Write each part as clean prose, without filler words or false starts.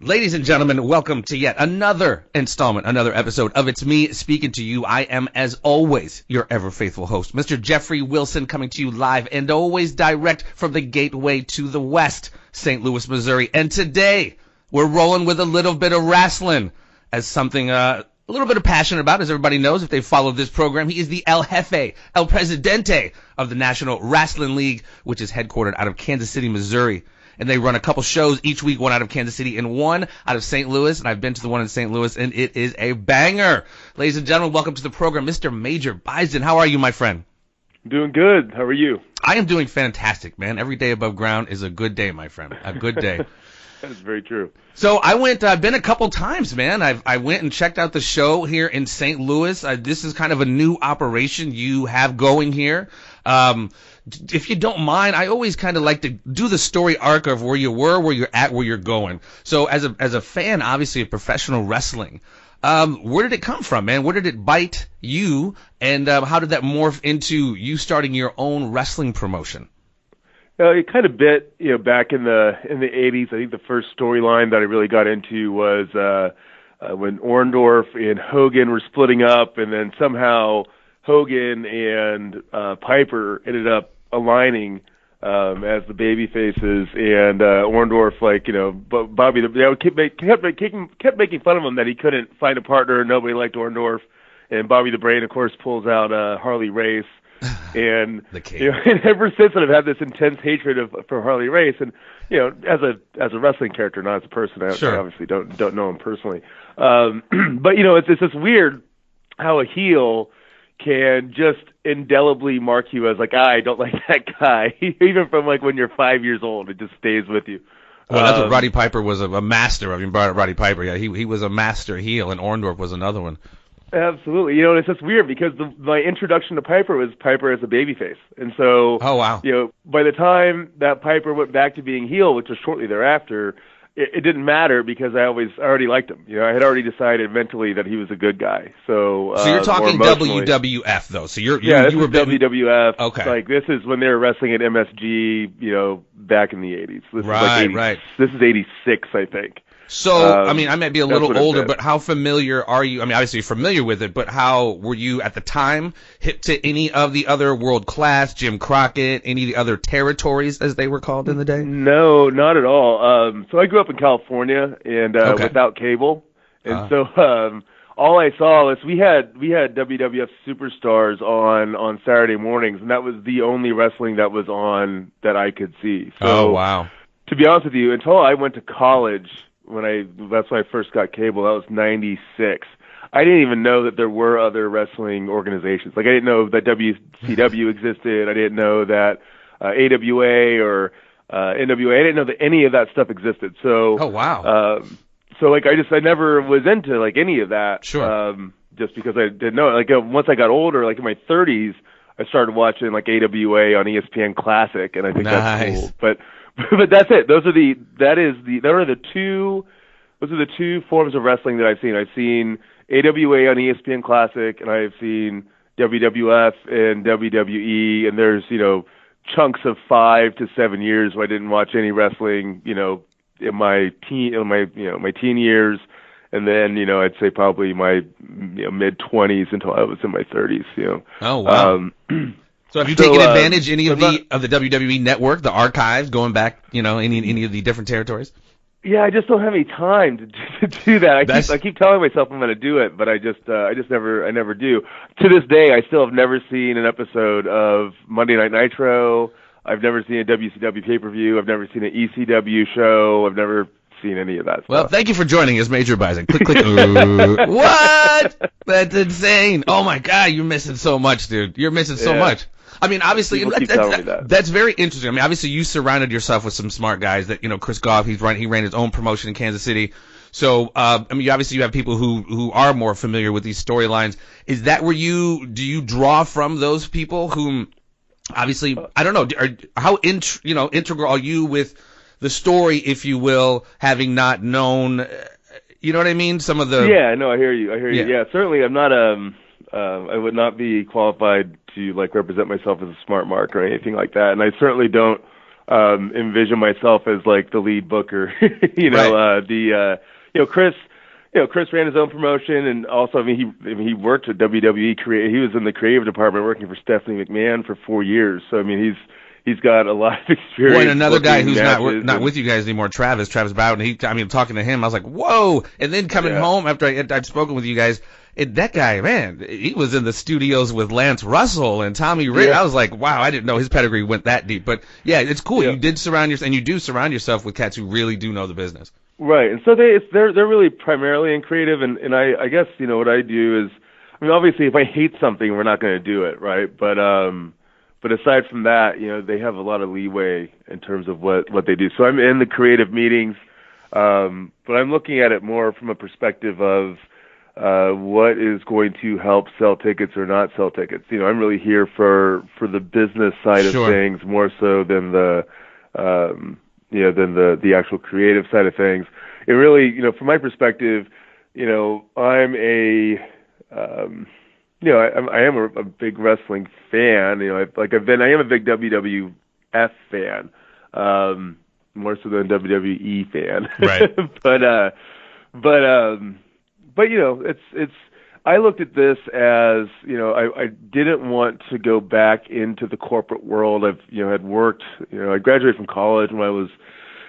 Ladies and gentlemen, welcome to yet another installment, another episode of It's Me Speaking to You. I am, as always, your ever-faithful host, Mr. Jeffrey Wilson, coming to you live and always direct from the gateway to the west, St. Louis, Missouri. And today, we're rolling with a little bit of wrestling as something a little bit of passion about, as everybody knows if they followed this program. He is the El Jefe, El Presidente of the National Wrestling League, which is headquartered out of Kansas City, Missouri. And they run a couple shows each week, one out of Kansas City and one out of St. Louis. And I've been to the one in St. Louis, and it is a banger. Ladies and gentlemen, welcome to the program, Mr. Major Baisden. How are you, my friend? Doing good. How are you? I am doing fantastic, man. Every day above ground is a good day, my friend. A good day. That's very true. So I've been a couple times, man. I went and checked out the show here in St. Louis. This is kind of a new operation you have going here. If you don't mind, I always kind of like to do the story arc of where you were, where you're at, where you're going. So as a fan, obviously, of professional wrestling, where did it come from, man? Where did it bite you, and how did that morph into you starting your own wrestling promotion? It kind of bit, back in the 80s. I think the first storyline that I really got into was when Orndorff and Hogan were splitting up, and then somehow Hogan and Piper ended up aligning as the baby faces, and Orndorff, Bobby, kept making fun of him that he couldn't find a partner. Nobody liked Orndorff, and Bobby the Brain, of course, pulls out Harley Race, and and ever since then I've had this intense hatred for Harley Race, and as a wrestling character, not as a person. I obviously don't know him personally, but it's just weird how a heel can just indelibly mark you as I don't like that guy, even from when you're 5 years old. It just stays with you. Well, that's what Roddy Piper was a master of. You brought up Roddy Piper. Yeah, he was a master heel, and Orndorff was another one. Absolutely. And it's just weird because my introduction to Piper was Piper as a babyface. And so, oh, wow. By the time that Piper went back to being heel, which was shortly thereafter, it didn't matter because I already liked him. I had already decided mentally that he was a good guy. So you're talking WWF though. So you were WWF. Okay. This is when they were wrestling at MSG, back in the 80s. This right. This is 86, I think. So, I might be a little older, but how familiar are you? Obviously you're familiar with it, but how were you at the time hip to any of the other World Class, Jim Crockett, any of the other territories as they were called in the day? No, not at all. So I grew up in California and without cable. And so all I saw was we had WWF Superstars on Saturday mornings, and that was the only wrestling that was on that I could see. So, oh, wow. To be honest with you, until I went to college, that's when I first got cable. That was 96. I didn't even know that there were other wrestling organizations. I didn't know that WCW existed. I didn't know that AWA or NWA. I didn't know that any of that stuff existed. So, oh wow. I never was into any of that. Sure. Just because I didn't know. Once I got older, in my 30s, I started watching AWA on ESPN Classic, and I think that's cool. But that's it. Those are the two forms of wrestling that I've seen. I've seen AWA on ESPN Classic, and I've seen WWF and WWE, and there's chunks of 5 to 7 years where I didn't watch any wrestling in my teen years, and then I'd say probably my mid 20s until I was in my 30s. Oh wow. So have you taken advantage any of the WWE network, the archives, going back, any of the different territories? Yeah, I just don't have any time to do that. I keep telling myself I'm going to do it, but I never do. To this day, I still have never seen an episode of Monday Night Nitro. I've never seen a WCW pay-per-view. I've never seen an ECW show. I've never seen any of that stuff. Well, thank you for joining us, Major Baisden. Click, click. What? That's insane. Oh my God, you're missing so much, dude. You're missing so much. Obviously, that's very interesting. Obviously, you surrounded yourself with some smart guys. That Chris Goff, he ran his own promotion in Kansas City. So, obviously, you have people who are more familiar with these storylines. Is that where do you draw from those people whom, obviously, I don't know, how integral are you with the story, if you will, having not known, you know what I mean? Some of the Yeah, no, I hear you. Yeah, certainly, I'm not I would not be qualified to represent myself as a smart mark or anything like that, and I certainly don't envision myself as like the lead booker. Chris ran his own promotion, and also, he worked at WWE. He was in the creative department working for Stephanie McMahon for 4 years. So, he's got a lot of experience. Well, and another guy who's not with you guys anymore, Travis Bowden. Talking to him, I was like, whoa. And then coming home after I'd spoken with you guys, that guy, man, he was in the studios with Lance Russell and Tommy Rick. I was like, wow, I didn't know his pedigree went that deep. But yeah, it's cool. You did surround yourself, and you do surround yourself with cats who really do know the business. Right, and so they're really primarily in creative, and I guess what I do is, obviously if I hate something, we're not going to do it, right? But aside from that, they have a lot of leeway in terms of what they do. So I'm in the creative meetings, but I'm looking at it more from a perspective of what is going to help sell tickets or not sell tickets. I'm really here for the business side of things more so than the the actual creative side of things. It really, from my perspective, I'm I am a big wrestling fan. I am a big WWF fan, more so than WWE fan. Right. but it's. I looked at this as, I didn't want to go back into the corporate world. Had worked, I graduated from college when I was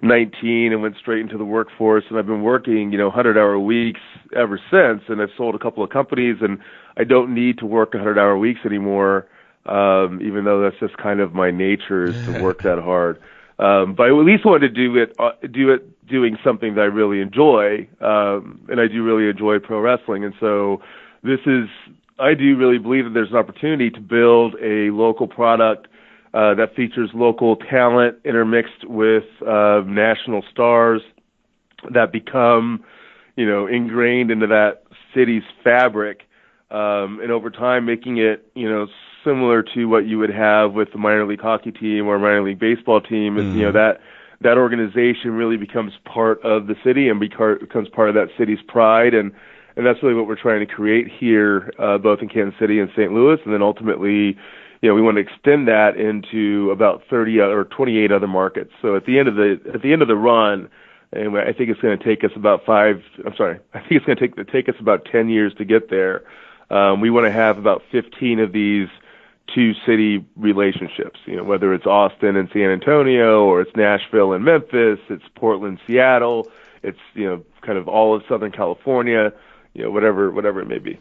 19 and went straight into the workforce, and I've been working, 100-hour weeks ever since, and I've sold a couple of companies, and I don't need to work 100-hour weeks anymore, even though that's just kind of my nature is to work that hard. But I at least wanted to do it doing something that I really enjoy, and I do really enjoy pro wrestling. And so I do really believe that there's an opportunity to build a local product that features local talent intermixed with national stars that become, ingrained into that city's fabric, and over time making it, similar to what you would have with the minor league hockey team or minor league baseball team. Is, that organization really becomes part of the city and becomes part of that city's pride, and that's really what we're trying to create here, both in Kansas City and St. Louis, and then ultimately, we want to extend that into about 30 or 28 other markets. So at the end of the run, and I think it's going to take us about I think it's going to take us about 10 years to get there. We want to have about 15 of these two-city relationships, whether it's Austin and San Antonio, or it's Nashville and Memphis, it's Portland, Seattle, it's, kind of all of Southern California, whatever it may be.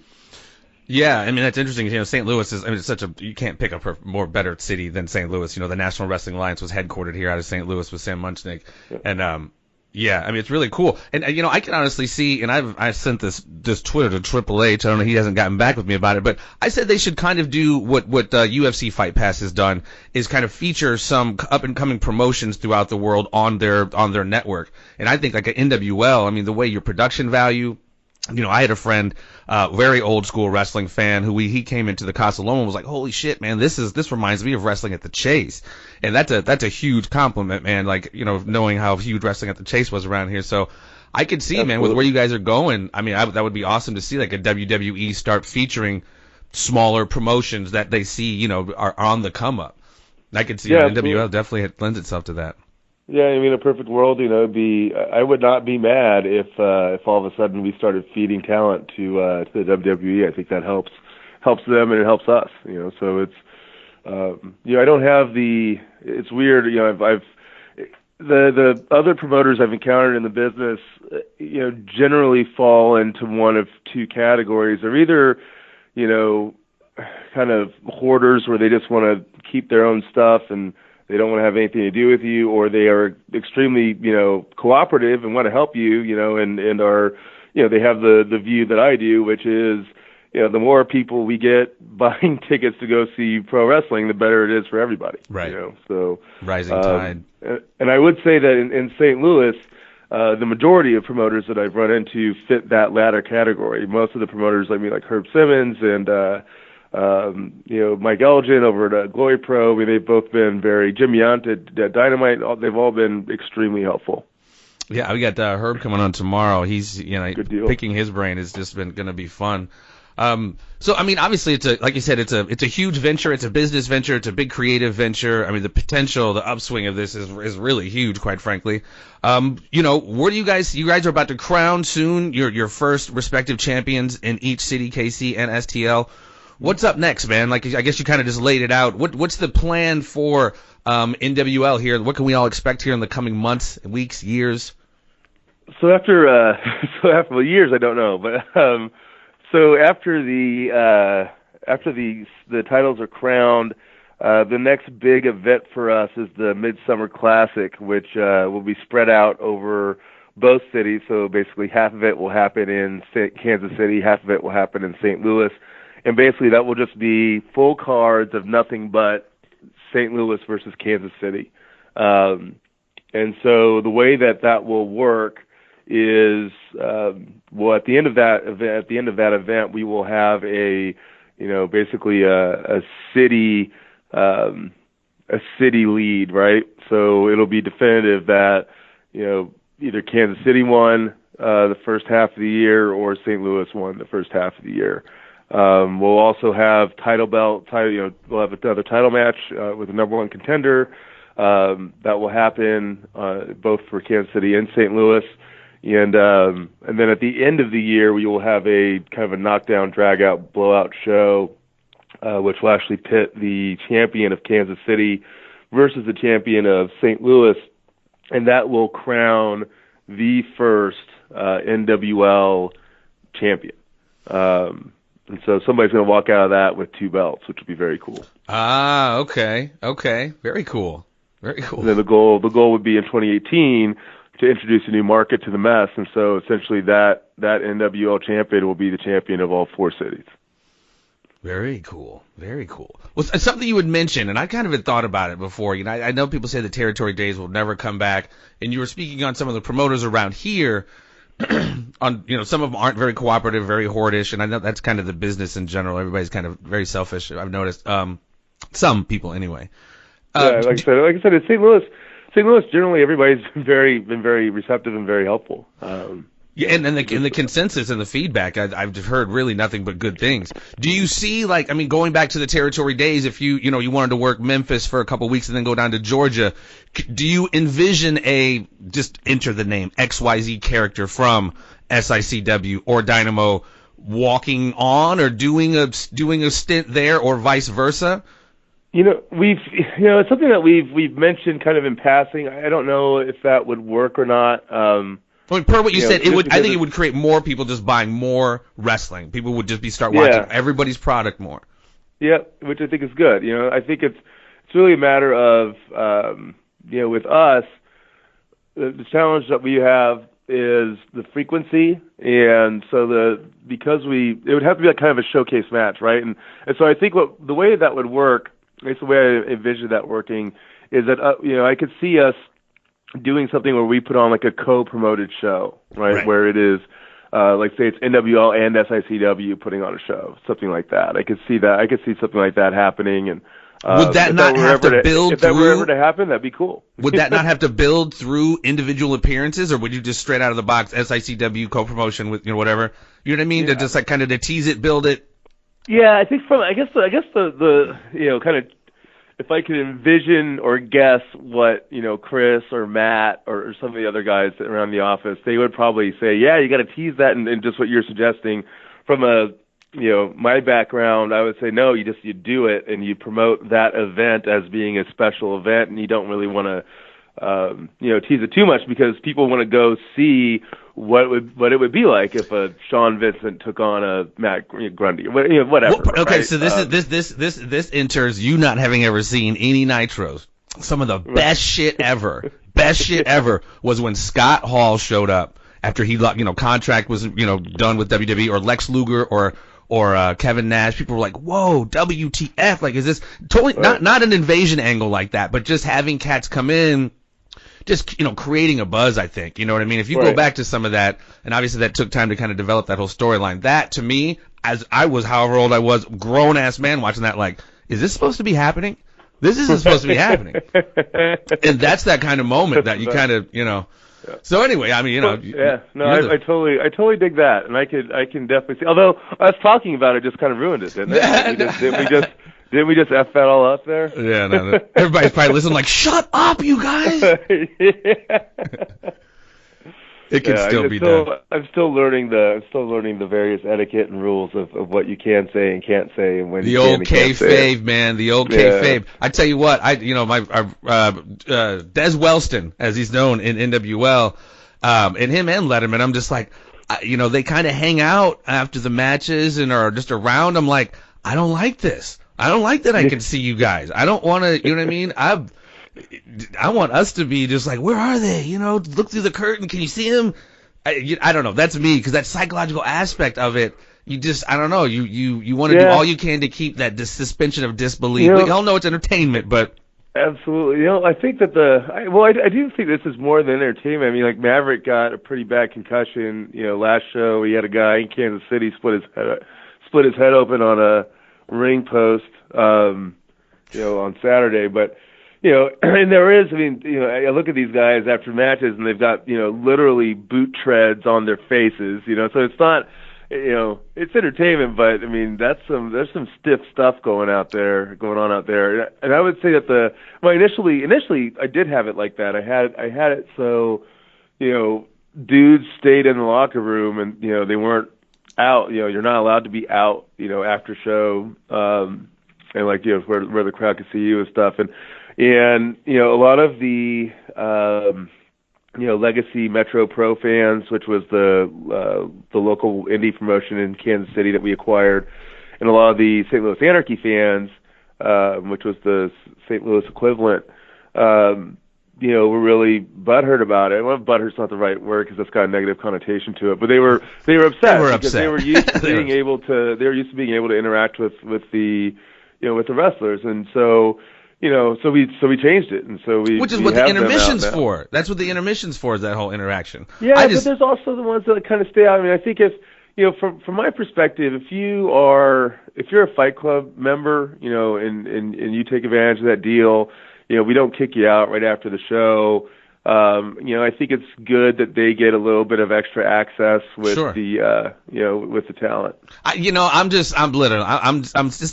Yeah, that's interesting. St. Louis is, it's you can't pick up a more better city than St. Louis. The National Wrestling Alliance was headquartered here out of St. Louis with Sam Munchnick. Yeah. And, it's really cool. And, I can honestly see, and I've sent this Twitter to Triple H. I don't know, he hasn't gotten back with me about it, but I said they should kind of do what UFC Fight Pass has done, is kind of feature some up and coming promotions throughout the world on their network. And I think like an NWL, the way your production value, I had a friend, very old school wrestling fan who he came into the Casa Loma and was like, holy shit, man, this reminds me of wrestling at the Chase. And that's a huge compliment, man. Like, knowing how huge wrestling at the Chase was around here. So I could see, man, with where you guys are going. That would be awesome to see, like a WWE start featuring smaller promotions that they see, are on the come up. I could see NWL definitely lends itself to that. Yeah, a perfect world, I would not be mad if all of a sudden we started feeding talent to the WWE. I think that helps them and it helps us. So it's I don't have it's weird. The other promoters I've encountered in the business, generally fall into one of two categories. They're either, kind of hoarders where they just want to keep their own stuff and they don't want to have anything to do with you, or they are extremely, cooperative and want to help you, and are, they have the view that I do, which is, the more people we get buying tickets to go see pro wrestling, the better it is for everybody. Right. So rising tide. And I would say that in St. Louis, the majority of promoters that I've run into fit that latter category. Most of the promoters like Herb Simmons and Mike Elgin over at Glory Pro. They've both been Jim Yount at Dynamite. They've all been extremely helpful. Yeah, we got Herb coming on tomorrow. He's, picking his brain has just been going to be fun. So I mean, obviously, like you said, it's a huge venture. It's a business venture. It's a big creative venture. I mean, the potential, the upswing of this is really huge, quite frankly. Where do you guys are about to crown soon your first respective champions in each city, KC and STL. What's up next, man? Like, I guess you kind of just laid it out. What's the plan for NWL here? What can we all expect here in the coming months, weeks, years? So after years, I don't know, but so after the titles are crowned, the next big event for us is the Midsummer Classic, which will be spread out over both cities. So basically, half of it will happen in Kansas City, half of it will happen in St. Louis, and basically that will just be full cards of nothing but St. Louis versus Kansas City. And so the way that will work is, at the end of that event, we will have basically a city lead, right? So it'll be definitive that, either Kansas City won the first half of the year or St. Louis won the first half of the year. We'll also have we'll have another title match with the number one contender. That will happen both for Kansas City and St. Louis. And then at the end of the year, we will have a kind of a knockdown, drag-out, blowout show, which will actually pit the champion of Kansas City versus the champion of St. Louis, and that will crown the first NWL champion. And so somebody's going to walk out of that with 2 belts, which would be very cool. Ah, okay, very cool, very cool. And then the goal would be in 2018 to introduce a new market to the mess, and so essentially that NWL champion will be the champion of all 4 cities. Very cool, very cool. Well, something you would mention, and I kind of had thought about it before. I know people say the territory days will never come back, and you were speaking on some of the promoters around here. On some of them aren't very cooperative, very hoardish, and I know that's kind of the business in general. Everybody's kind of very selfish. I've noticed some people anyway. Like I said, in St. Louis, generally everybody's been very receptive and very helpful. Yeah, and the consensus and the feedback, I've heard really nothing but good things. Do you see, going back to the territory days, if you wanted to work Memphis for a couple weeks and then go down to Georgia, do you envision just enter the name XYZ character from SICW or Dynamo walking on or doing a stint there or vice versa? It's something that we've mentioned kind of in passing. I don't know if that would work or not. Per what you said, I think it would create more people just buying more wrestling. People would just start watching everybody's product more. Yeah, which I think is good. I think it's really a matter of with us, the challenge that we have is the frequency, and so it would have to be kind of a showcase match, right? And so I think the way that would work, at least the way I envision that working, is that I could see us doing something where we put on like a co-promoted show, right? Where it is, say it's NWL and SICW putting on a show, something like that. I could see something like that happening. And would that not have to build through? If that were ever to happen, that'd be cool. Would that not have to build through individual appearances, or would you just straight out of the box SICW co-promotion with whatever? You know what I mean? Yeah. To just kind of to tease it, build it. Yeah, I think I guess the kind of, if I could envision or guess what, Chris or Matt or some of the other guys around the office, they would probably say, yeah, you got to tease that, and just what you're suggesting. From my background, I would say, no, you do it, and you promote that event as being a special event, and you don't really want to, tease it too much, because people want to go see what it would be like if a Sean Vincent took on a Matt Grundy, whatever. Okay, right? So this enters you not having ever seen any Nitros. Some of the best shit ever. Best shit ever was when Scott Hall showed up after he contract was done with WWE, or Lex Luger or Kevin Nash. People were like, whoa, WTF, is this totally not an invasion angle like that, but just having cats come in, just creating a buzz, I think. You know what I mean? If you go back to some of that, and obviously that took time to kind of develop that whole storyline, that to me, as I was however old I was, grown ass man watching that, is this supposed to be happening? This isn't supposed to be happening. And that's that kind of moment that you kind of So anyway, I mean, I totally dig that, and I can definitely see. Although us talking about it just kind of ruined it, didn't it? Didn't we just F that all up there? Yeah, no. Everybody's probably listening like, shut up, you guys! It can still be done. I'm still learning the various etiquette and rules of what you can say and can't say, and when the you old can and can't say kayfabe, man, the old kayfabe. I tell you what, Des Wellston, as he's known in NWL, and him and Letterman, I'm just like, they kind of hang out after the matches and are just around. I'm like, I don't like this. I don't like that I can see you guys. I don't want to, you know what I mean? I want us to be just like, where are they? Look through the curtain. Can you see them? I don't know. That's me, because that psychological aspect of it, I don't know. You want to do all you can to keep that suspension of disbelief. We all know it's entertainment, but. Absolutely. I think that I do think this is more than entertainment. I mean, like Maverick got a pretty bad concussion, last show. He had a guy in Kansas City split his head open on a ring post, on Saturday, but and there is, I look at these guys after matches and they've got, literally boot treads on their faces, so it's not, it's entertainment, but there's some stiff stuff going on out there. And I would say that initially I did have it like that. I had it so, dudes stayed in the locker room and, they weren't out, you're not allowed to be out, after show, and like, where the crowd could see you and stuff. And a lot of the, legacy Metro Pro fans, which was the local indie promotion in Kansas City that we acquired, and a lot of the St. Louis Anarchy fans, which was the St. Louis equivalent, were really butthurt about it. Well, butthurt's not the right word because that's got a negative connotation to it, but they were upset because they were used to being able to interact with the with the wrestlers, and so. So we changed it, and so which is what the intermission's for. That's what the intermission's for, is that whole interaction. Yeah, but there's also the ones that kind of stay out. I think if from my perspective, if you're a Fight Club member, and you take advantage of that deal, we don't kick you out right after the show. I think it's good that they get a little bit of extra access with with the talent. I'm just a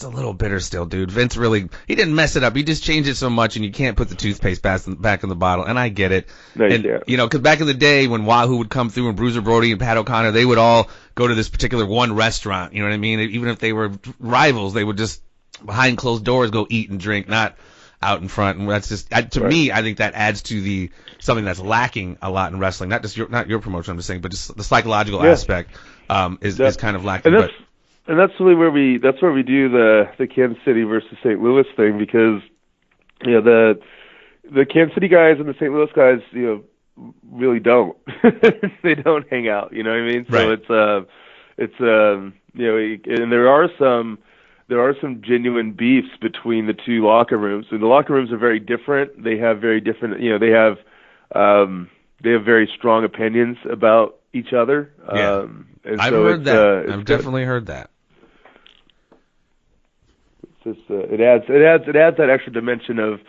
little bitter still, dude. Vince he didn't mess it up. He just changed it so much, and you can't put the toothpaste back in the bottle. And I get it. No, and because back in the day when Wahoo would come through and Bruiser Brody and Pat O'Connor, they would all go to this particular one restaurant. You know what I mean? Even if they were rivals, they would just behind closed doors go eat and drink, not out in front. And that's just me. I think that adds to something that's lacking a lot in wrestling. Not your promotion, I'm just saying, but just the psychological aspect is kind of lacking. And that's really where we do the Kansas City versus St. Louis thing, because the Kansas City guys and the St. Louis guys really don't they don't hang out. You know what I mean? Right. So it's and there are some genuine beefs between the two locker rooms. And the locker rooms are very different. They have very different, they have very strong opinions about each other. Yeah. I've heard that. I've definitely heard that. It's just it adds that extra dimension of,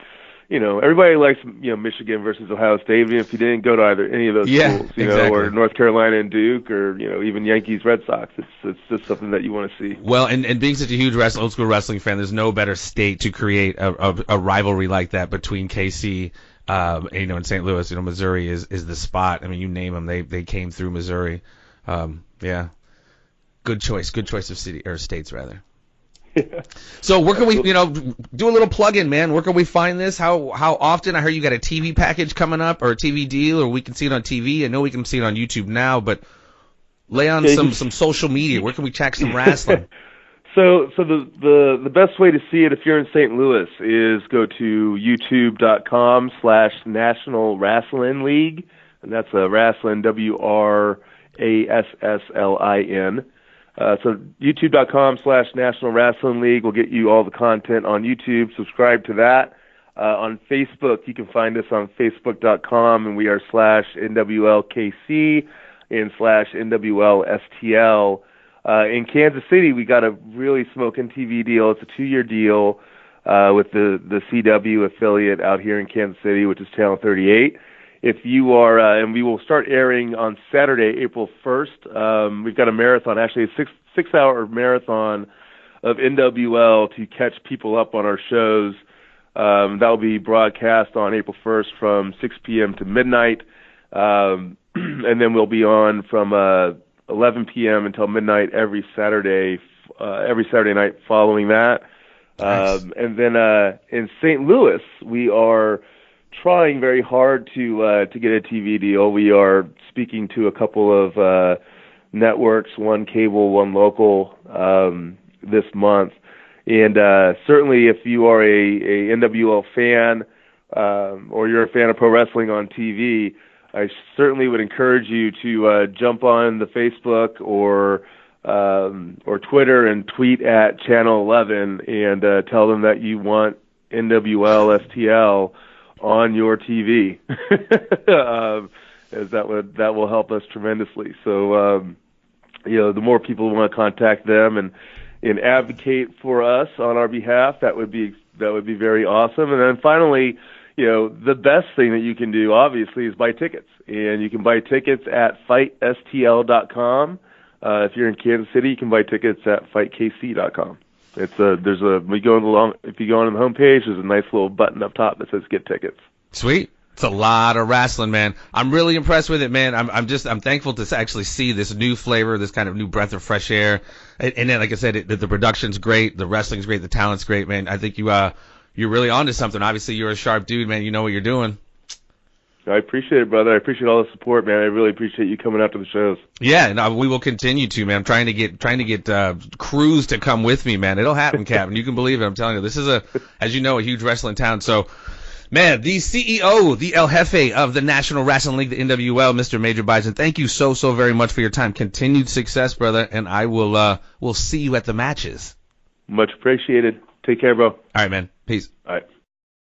everybody likes Michigan versus Ohio State, even if you didn't go to any of those schools, exactly. Or North Carolina and Duke, or even Yankees Red Sox. It's just something that you want to see. Well, and being such a huge old school wrestling fan, there's no better state to create a rivalry like that between KC, and St. Louis. Missouri is the spot. I mean, you name them, they came through Missouri. Yeah, good choice of city or states rather. Yeah. So where can we, do a little plug-in, man? Where can we find this? How often? I heard you got a TV package coming up, or a TV deal, or we can see it on TV. I know we can see it on YouTube now, but lay on some social media. Where can we check some wrestling? So the best way to see it if you're in St. Louis is go to youtube.com/National Wrasslin League, and that's Wrasslin, WRASSLIN. So youtube.com/National Wrasslin League will get you all the content on YouTube. Subscribe to that. On Facebook, you can find us on facebook.com, and we are /NWLKC and /NWLSTL. In Kansas City, we got a really smoking TV deal. It's a 2-year deal with the CW affiliate out here in Kansas City, which is Channel 38. if you are, and we will start airing on Saturday, April 1st. We've got a marathon, actually a six-hour marathon of NWL to catch people up on our shows. That will be broadcast on April 1st from 6 p.m. to midnight. And then we'll be on from 11 p.m. until midnight every Saturday night following that. Nice. And then in St. Louis, we are trying very hard to get a TV deal. We are speaking to a couple of networks, one cable, one local, this month. And certainly if you are a NWL fan or you're a fan of pro wrestling on TV, I certainly would encourage you to jump on the Facebook or Twitter and tweet at Channel 11 and tell them that you want NWL STL on your TV, as that will help us tremendously. So the more people who want to contact them and advocate for us on our behalf, that would be very awesome. And then finally, the best thing that you can do, obviously, is buy tickets. And you can buy tickets at fightstl.com. If you're in Kansas City, you can buy tickets at fightkc.com. If you go on the homepage, there's a nice little button up top that says "Get Tickets." Sweet. It's a lot of wrestling, man. I'm really impressed with it, man. I'm thankful to actually see this new flavor, this kind of new breath of fresh air. And then, like I said, the production's great, the wrestling's great, the talent's great, man. I think you're really onto something. Obviously, you're a sharp dude, man. You know what you're doing. I appreciate it, brother. I appreciate all the support, man. I really appreciate you coming out to the shows. Yeah, and we will continue to, man. I'm trying to get crews to come with me, man. It'll happen, Captain. You can believe it. I'm telling you, this is as you know, a huge wrestling town. So, man, the CEO, the El Jefe of the National Wrestling League, the NWL, Mr. Major Baisden, thank you so very much for your time. Continued success, brother, and I will see you at the matches. Much appreciated. Take care, bro. All right, man. Peace. All right.